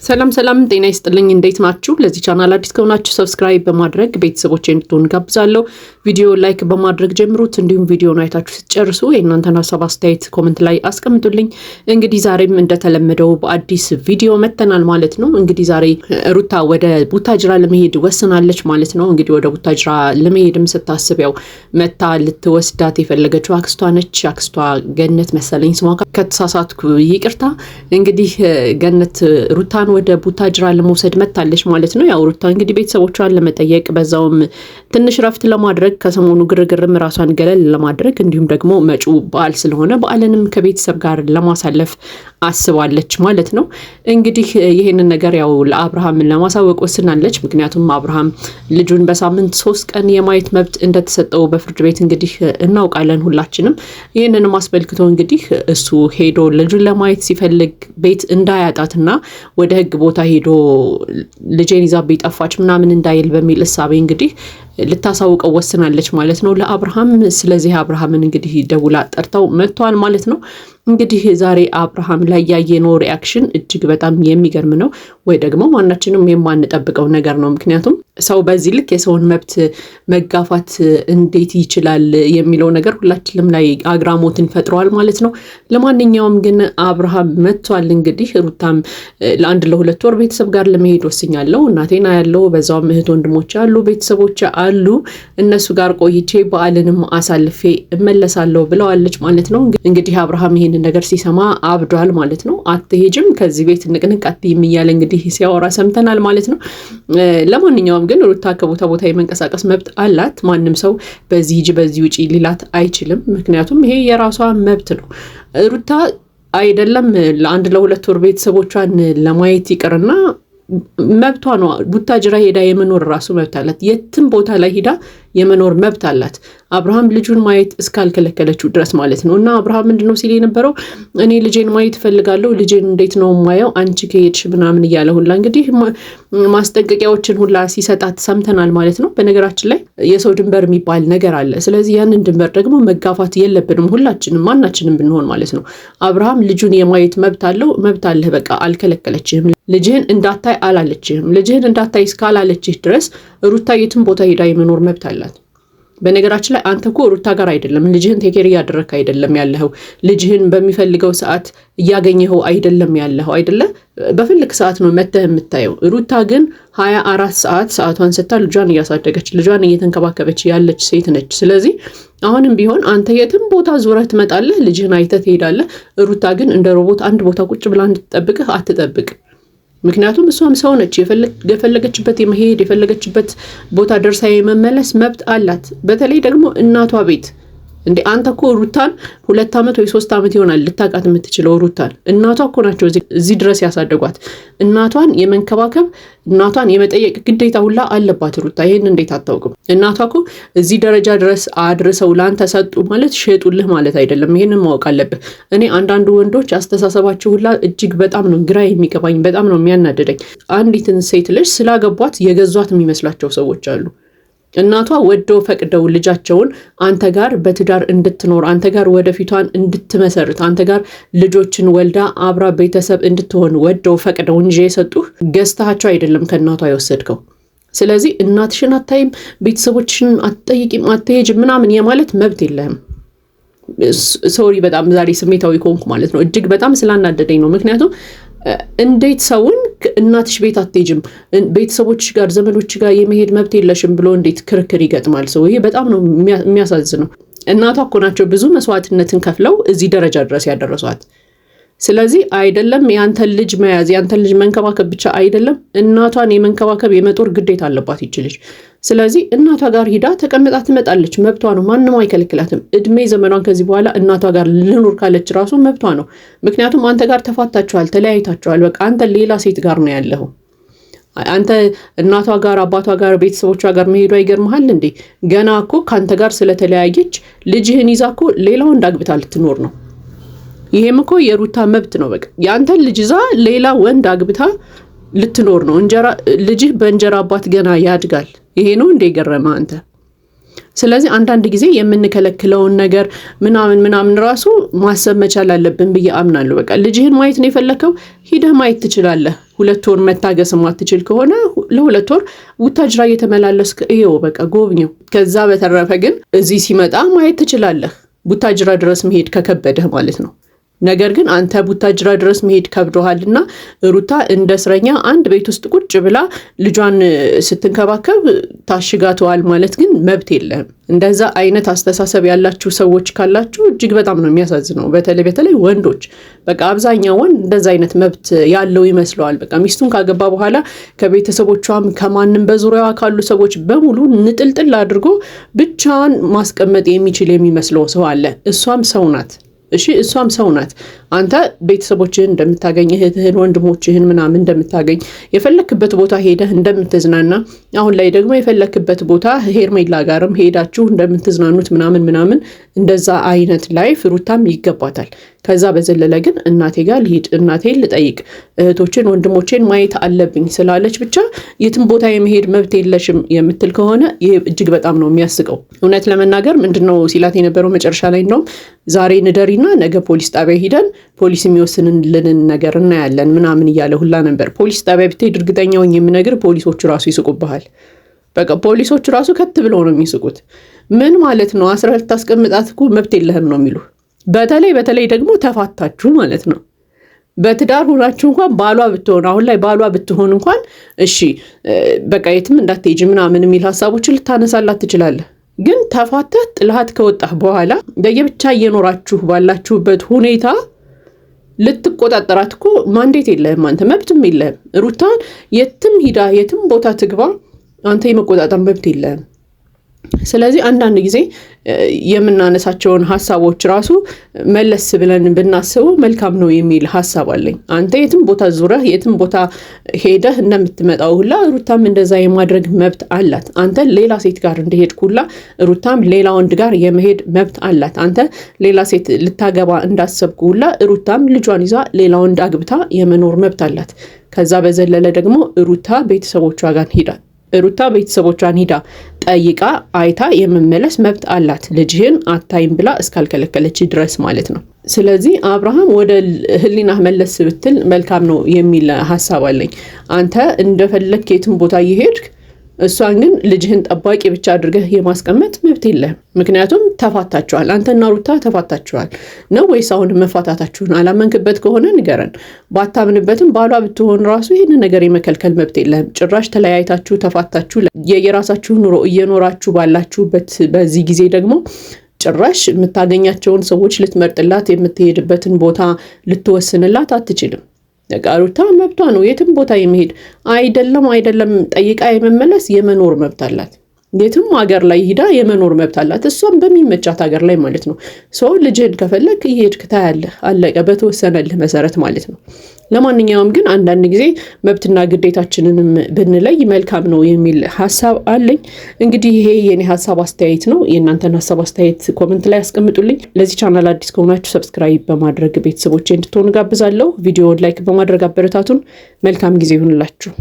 ሰላም ጤና ይስጥልኝ እንዴት ናችሁ? ለዚህ ቻናል አዲስ ከሆናችሁ ሰብስክራይብ በማድረግ ቤተሰቦቼ እንድትሆኑ ጋብዛለሁ። ቪዲዮ ላይክ በማድረግ ጀምሩት። እንዲሁም ቪዲዮውን አይታችሁ ስትጨርሱ የእናንተን ሀሳብ አስተያየት ኮሜንት ላይ አስቀምጡልኝ። እንግዲህ ዛሬም እንደተለመደው በአዲስ ቪዲዮ መተናል ማለት ነው። እንግዲህ ዛሬ ሩታ ወደ ቡታጅራ ለመሄድ ወስናለች ማለት ነው። እንግዲህ ወደ ቡታጅራ ለመሄድም ስታስብ ያው መታ ልትወስዳት የፈለገችው አክስቷ ነች። አክስቷ ገነት መሰለኝ ስሟ፣ ከተሳሳትኩ ይቅርታ። እንግዲህ ገነት ሩታን ወደ ቡታጅራ ለመውሰድ መታለች ማለት ነው። ያው ሩታ እንግዲህ ቤተሰቦቿን ለመጠየቅ በዛውም ትንሽ ረፍት ለማድረግ ከሰሞኑ ግርግርም ራሷን ገለል ለማድረግ እንዲሁም ደግሞ መጪው በዓል ስለሆነ በዓልንም ከቤተሰብ ጋር ለማሳለፍ አስባለች ማለት ነው። እንግዲህ ይሄንን ነገር ያው ለአብርሃም ለማሳወቅ ወስናለች። ምክንያቱም አብርሃም ልጁን በሳምንት 3 ቀን የማየት መብት እንደተሰጠው በፍርድ ቤት እንግዲህ እናውቃለን ሁላችንም። ይህንንም አስመልክቶ እንግዲህ እሱ ሄዶ ልጁን ለማየት ሲፈልግ ቤት እንዳያጣትና ወደ ህግ ቦታ ሄዶ ልጄን ይዛብኝ ጠፋች ምናምን እንዳይል በሚል እሳቤ እንግዲህ ልታሳውቀው ወስናለች ማለት ነው ለአብርሃም። ስለዚህ አብርሃምን እንግዲህ ደውላ ጠርተው መጥቷል ማለት ነው። እንግዲህ ዛሬ አብርሃም ላይ ያየነው ሪአክሽን እጅግ በጣም የሚገርም ነው፣ ወይ ደግሞ ማናችንም የማንጠብቀው ነገር ነው። ምክንያቱም ሰው በዚህ ልክ የሰውን መብት መጋፋት እንዴት ይችላል የሚለው ነገር ሁላችንም ላይ አግራሞትን ፈጥሯል ማለት ነው። ለማንኛውም ግን አብርሃም መጥቷል። እንግዲህ ሩታም ለአንድ ለሁለት ወር ቤተሰብ ጋር ለመሄድ ወስኛለሁ፣ እናቴና ያለው በዛውም እህት ወንድሞች አሉ፣ ቤተሰቦች አሉ፣ እነሱ ጋር ቆይቼ በዓልንም አሳልፌ እመለሳለሁ ብለዋለች ማለት ነው። እንግዲህ አብርሃም ይሄን ነገር ሲሰማ አብዷል ማለት ነው። አትሄጅም ከዚህ ቤት ንቅንቅ አትይም እያለ እንግዲህ ሲያወራ ሰምተናል ማለት ነው። ለማንኛውም ግን ሩታ ከቦታ ቦታ የመንቀሳቀስ መብት አላት። ማንም ሰው በዚህ ሂጂ በዚህ ውጪ ሊላት አይችልም። ምክንያቱም ይሄ የራሷ መብት ነው። ሩታ አይደለም ለአንድ ለሁለት ወር ቤተሰቦቿን ለማየት ይቅርና መብቷ ነው። ቡታጅራ ሄዳ የመኖር ራሱ መብት አላት። የትም ቦታ ላይ ሄዳ የመኖር መብት አላት። አብርሃም ልጁን ማየት እስካልከለከለችው ድረስ ማለት ነው። እና አብርሃም ምንድነው ሲል የነበረው እኔ ልጄን ማየት እፈልጋለሁ፣ ልጄን እንዴት ነው ማየው አንቺ ከሄድሽ ምናምን እያለ ሁላ እንግዲህ ማስጠንቀቂያዎችን ሁላ ሲሰጣት ሰምተናል ማለት ነው። በነገራችን ላይ የሰው ድንበር የሚባል ነገር አለ። ስለዚህ ያንን ድንበር ደግሞ መጋፋት የለብንም ሁላችንም ማናችንም ብንሆን ማለት ነው። አብርሃም ልጁን የማየት መብት አለው። መብት አለህ፣ በቃ አልከለከለችህም። ልጅህን እንዳታይ አላለችህም። ልጅህን እንዳታይ እስካላለችህ ድረስ ሩታ የትም ቦታ ሄዳ የመኖር መብት አላት። በነገራችን ላይ አንተ እኮ ሩታ ጋር አይደለም ልጅህን ቴኬር እያደረክ አይደለም ያለኸው። ልጅህን በሚፈልገው ሰዓት እያገኘኸው አይደለም ያለኸው አይደለ? በፈልክ ሰዓት ነው መተህ የምታየው። ሩታ ግን 24 ሰዓት ሰዓቷን ሰጥታ ልጇን እያሳደገች ልጇን እየተንከባከበች ያለች ሴት ነች። ስለዚህ አሁንም ቢሆን አንተ የትም ቦታ ዙረህ ትመጣለህ፣ ልጅህን አይተህ ትሄዳለህ። ሩታ ግን እንደ ሮቦት አንድ ቦታ ቁጭ ብላ እንድትጠብቅህ አትጠብቅ። ምክንያቱም እሷም ሰው ነች። የፈለገችበት የመሄድ የፈለገችበት ቦታ ደርሳ የመመለስ መብት አላት። በተለይ ደግሞ እናቷ ቤት እንዴ አንተ እኮ ሩታን 2 ዓመት ወይ 3 ዓመት ይሆናል ልታቃት የምትችለው ሩታን። እናቷ እኮ ናቸው እዚህ ድረስ ያሳደጓት። እናቷን የመንከባከብ እናቷን የመጠየቅ ግዴታ ሁላ አለባት ሩታ። ይሄን እንዴት አታውቅም? እናቷ እኮ እዚህ ደረጃ ድረስ አድርሰው ላንተ ሰጡ ማለት ሸጡልህ ማለት አይደለም። ይሄንን ማወቅ አለብህ። እኔ አንዳንዱ ወንዶች አስተሳሰባቸው ሁላ እጅግ በጣም ነው ግራ የሚገባኝ፣ በጣም ነው የሚያናደደኝ። አንዲትን ሴት ልጅ ስላገቧት የገዟት የሚመስላቸው ሰዎች አሉ። እናቷ ወደው ፈቅደው ልጃቸውን አንተ ጋር በትዳር እንድትኖር አንተ ጋር ወደፊቷን እንድትመሰርት አንተ ጋር ልጆችን ወልዳ አብራ ቤተሰብ እንድትሆን ወደው ፈቅደው እንጂ የሰጡህ ገዝታቸው አይደለም ከእናቷ የወሰድከው። ስለዚህ እናትሽን አታይም፣ ቤተሰቦችሽን አትጠይቂም፣ አትሄጅም ምናምን የማለት መብት የለህም። ሶሪ በጣም ዛሬ ስሜታዊ ኮንኩ ማለት ነው። እጅግ በጣም ስላናደደኝ ነው። ምክንያቱም እንዴት ሰውን እናትሽ ቤት አትሄጅም ቤተሰቦች ጋር ዘመዶች ጋር የመሄድ መብት የለሽም ብሎ እንዴት ክርክር ይገጥማል ሰው? ይሄ በጣም ነው የሚያሳዝነው። እናቷ እኮ ናቸው ብዙ መስዋዕትነትን ከፍለው እዚህ ደረጃ ድረስ ያደረሷት። ስለዚህ አይደለም ያንተን ልጅ መያዝ ያንተን ልጅ መንከባከብ ብቻ አይደለም፣ እናቷን የመንከባከብ የመጦር ግዴታ አለባት ይችልሽ። ስለዚህ እናቷ ጋር ሂዳ ተቀምጣ ትመጣለች፣ መብቷ ነው። ማንም አይከለክላትም። እድሜ ዘመኗን ከዚህ በኋላ እናቷ ጋር ልኖር ካለች ራሱ መብቷ ነው። ምክንያቱም አንተ ጋር ተፋታችኋል፣ ተለያይታችኋል። በቃ አንተ ሌላ ሴት ጋር ነው ያለኸው። አንተ እናቷ ጋር አባቷ ጋር ቤተሰቦቿ ጋር መሄዱ አይገርምሃል እንዴ? ገና እኮ ካንተ ጋር ስለተለያየች ልጅህን ይዛ እኮ ሌላው እንዳግብታ ልትኖር ነው። ይሄም እኮ የሩታ መብት ነው። በቃ ያንተን ልጅ ይዛ ሌላ ወንድ አግብታ ልትኖር ነው። ልጅህ በእንጀራ አባት ገና ያድጋል። ይሄ ነው እንደ ገረማ አንተ። ስለዚህ አንዳንድ ጊዜ የምንከለክለውን ነገር ምናምን ራሱ ማሰብ መቻል አለብን ብዬ አምናለሁ። በቃ ልጅህን ማየት ነው የፈለከው ሂደህ ማየት ትችላለህ። 2 ወር መታገስ ማትችል ከሆነ ለ2 ወር ቡታጅራ እየተመላለስክ ይኸው በቃ ጎብኘው። ከዛ በተረፈ ግን እዚህ ሲመጣ ማየት ትችላለህ፣ ቡታጅራ ድረስ መሄድ ከከበደህ ማለት ነው። ነገር ግን አንተ ቡታጅራ ድረስ መሄድ ከብዶሃልና ሩታ እንደ እስረኛ አንድ ቤት ውስጥ ቁጭ ብላ ልጇን ስትንከባከብ ታሽጋተዋል ማለት ግን መብት የለም። እንደዛ አይነት አስተሳሰብ ያላችሁ ሰዎች ካላችሁ እጅግ በጣም ነው የሚያሳዝነው። በተለይ ወንዶች በቃ አብዛኛው ወንድ እንደዛ አይነት መብት ያለው ይመስለዋል። በቃ ሚስቱን ካገባ በኋላ ከቤተሰቦቿም ከማንም በዙሪያዋ ካሉ ሰዎች በሙሉ ንጥልጥል አድርጎ ብቻዋን ማስቀመጥ የሚችል የሚመስለው ሰው አለ። እሷም ሰው ናት። እሺ እሷም ሰው ናት። አንተ ቤተሰቦችህን እንደምታገኝ እህትህን ወንድሞችህን ምናምን እንደምታገኝ የፈለክበት ቦታ ሄደህ እንደምትዝናና አሁን ላይ ደግሞ የፈለክበት ቦታ ሄርሜላ ጋርም ሄዳችሁ እንደምትዝናኑት ምናምን እንደዛ አይነት ላይፍ ሩታም ይገባታል። ከዛ በዘለለ ግን እናቴ ጋር ልሂድ፣ እናቴን ልጠይቅ፣ እህቶችን ወንድሞችን ማየት አለብኝ ስላለች ብቻ የትም ቦታ የመሄድ መብት የለሽም የምትል ከሆነ ይሄ እጅግ በጣም ነው የሚያስቀው። እውነት ለመናገር ምንድነው ሲላት የነበረው መጨረሻ ላይ ነው ዛሬ ንደሪና ነገ ፖሊስ ጣቢያ ሄደን ፖሊስ የሚወስንልንን ነገር እናያለን ምናምን እያለ ሁላ ነበር። ፖሊስ ጣቢያ ብትሄድ እርግጠኛ ሆኜ የምነግር ፖሊሶቹ ራሱ ይስቁብሃል። በቃ ፖሊሶቹ ራሱ ከት ብለው ነው የሚስቁት። ምን ማለት ነው? 12 ታስቀምጣት እኮ መብት የለህም ነው የሚሉ። በተለይ ደግሞ ተፋታችሁ ማለት ነው። በትዳር ሆናችሁ እንኳን ባሏ ብትሆን አሁን ላይ ባሏ ብትሆን እንኳን እሺ በቃ የትም እንዳትሄጂ ምናምን የሚል ሀሳቦችን ልታነሳላት ትችላለህ። ግን ተፋተህ ጥላት ከወጣህ በኋላ በየብቻ እየኖራችሁ ባላችሁበት ሁኔታ ልትቆጣጠራት እኮ ማንዴት የለህም፣ አንተ መብትም የለህም። ሩታን የትም ሂዳ የትም ቦታ ትግባ አንተ የመቆጣጠር መብት የለህም። ስለዚህ አንዳንድ ጊዜ የምናነሳቸውን ሀሳቦች ራሱ መለስ ብለን ብናስበው መልካም ነው የሚል ሀሳብ አለኝ። አንተ የትም ቦታ ዙረህ የትም ቦታ ሄደህ እንደምትመጣው ሁላ ሩታም እንደዛ የማድረግ መብት አላት። አንተ ሌላ ሴት ጋር እንደሄድክ ሁላ ሩታም ሌላ ወንድ ጋር የመሄድ መብት አላት። አንተ ሌላ ሴት ልታገባ እንዳሰብክ ሁላ ሩታም ልጇን ይዛ ሌላ ወንድ አግብታ የመኖር መብት አላት። ከዛ በዘለለ ደግሞ ሩታ ቤተሰቦቿን ሂዳ ጠይቃ አይታ የመመለስ መብት አላት። ልጅህን አታይም ብላ እስካልከለከለች ድረስ ማለት ነው። ስለዚህ አብርሃም ወደ ህሊናህ መለስ ብትል መልካም ነው የሚል ሀሳብ አለኝ። አንተ እንደፈለክ የትም ቦታ እየሄድክ እሷን ግን ልጅህን ጠባቂ ብቻ አድርገህ የማስቀመጥ መብት የለህም። ምክንያቱም ተፋታችኋል። አንተና ሩታ ተፋታችኋል ነው ወይስ አሁን መፋታታችሁን አላመንክበት ከሆነ ንገረን። ባታምንበትም ባሏ ብትሆን ራሱ ይህን ነገር የመከልከል መብት የለህም። ጭራሽ ተለያይታችሁ ተፋታችሁ የየራሳችሁ ኑሮ እየኖራችሁ ባላችሁበት በዚህ ጊዜ ደግሞ ጭራሽ የምታገኛቸውን ሰዎች ልትመርጥላት የምትሄድበትን ቦታ ልትወስንላት አትችልም። ሩታ መብቷ ነው የትም ቦታ የመሄድ አይደለም ጠይቃ የመመለስ የመኖር መብት አላት። የትም ሀገር ላይ ሂዳ የመኖር መብት አላት። እሷም በሚመቻት ሀገር ላይ ማለት ነው። ሰው ልጅህን ከፈለክ ይሄድክ ታያለህ፣ አለቀ፣ በተወሰነልህ መሰረት ማለት ነው። ለማንኛውም ግን አንዳንድ ጊዜ መብትና ግዴታችንንም ብንለይ መልካም ነው የሚል ሀሳብ አለኝ። እንግዲህ ይሄ የኔ ሀሳብ አስተያየት ነው። የእናንተን ሀሳብ አስተያየት ኮመንት ላይ አስቀምጡልኝ። ለዚህ ቻናል አዲስ ከሆናችሁ ሰብስክራይብ በማድረግ ቤተሰቦቼ እንድትሆኑ ጋብዛለሁ። ቪዲዮውን ላይክ በማድረግ አበረታቱን። መልካም ጊዜ ይሁንላችሁ።